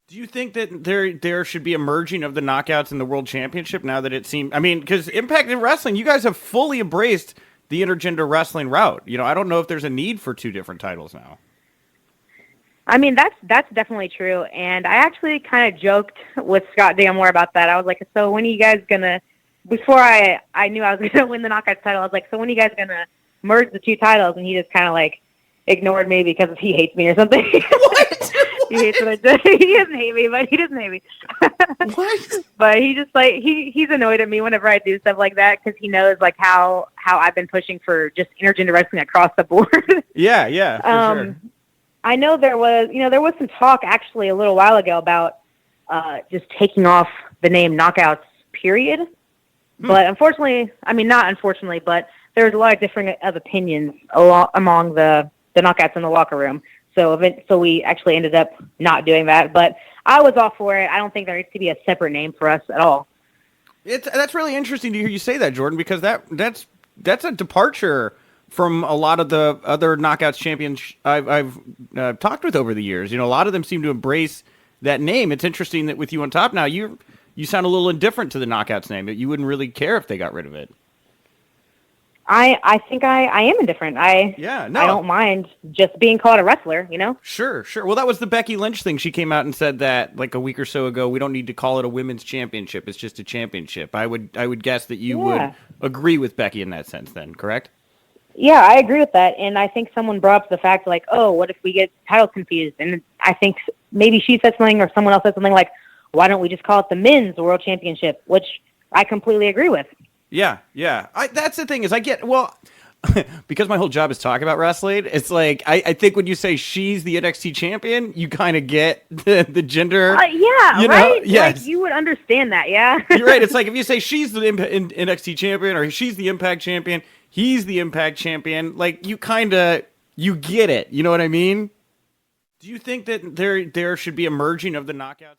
Do you think that there should be a merging of the knockouts in the World Championship now that it seems? I mean, because Impact in Wrestling, you guys have fully embraced the intergender wrestling route. I don't know if there's a need for two different titles now. I mean, that's definitely true. And I actually kind of joked with Scott Damore about that. I was like, so when are you guys gonna? Before I knew I was gonna win the Knockouts title, I was like, so when are you guys gonna merge the two titles? And he just kind of like ignored me because he hates me or something. What? He hates what I do. He doesn't hate me, but he doesn't hate me. What? But he just like he's annoyed at me whenever I do stuff like that because he knows like how I've been pushing for just intergender wrestling across the board. Yeah, for sure. I know there was some talk actually a little while ago about just taking off the name Knockouts, period. But unfortunately, I mean not unfortunately, but there was a lot of different of opinions among the Knockouts in the locker room. So we actually ended up not doing that. But I was all for it. I don't think there needs to be a separate name for us at all. That's really interesting to hear you say that, Jordynne, because that's a departure from a lot of the other Knockouts champions I've talked with over the years. A lot of them seem to embrace that name. It's interesting that with you on top now, you sound a little indifferent to the Knockouts name. That you wouldn't really care if they got rid of it. I think I am indifferent. I don't mind just being called a wrestler, Sure. Well, that was the Becky Lynch thing. She came out and said that like a week or so ago. We don't need to call it a women's championship. It's just a championship. I would guess that you would agree with Becky in that sense. Then, correct? Yeah, I agree with that. And I think someone brought up the fact like, oh, what if we get titles confused? And I think maybe she said something or someone else said something like, why don't we just call it the Men's World Championship? Which I completely agree with. Yeah. That's the thing is because my whole job is talking about wrestling. It's like I think when you say she's the NXT champion, you kind of get the gender. Right. Yes. Like you would understand that. Yeah. You're right. It's like if you say she's the NXT champion or she's the Impact champion, he's the Impact champion. Like you get it. You know what I mean? Do you think that there should be a merging of the knockouts?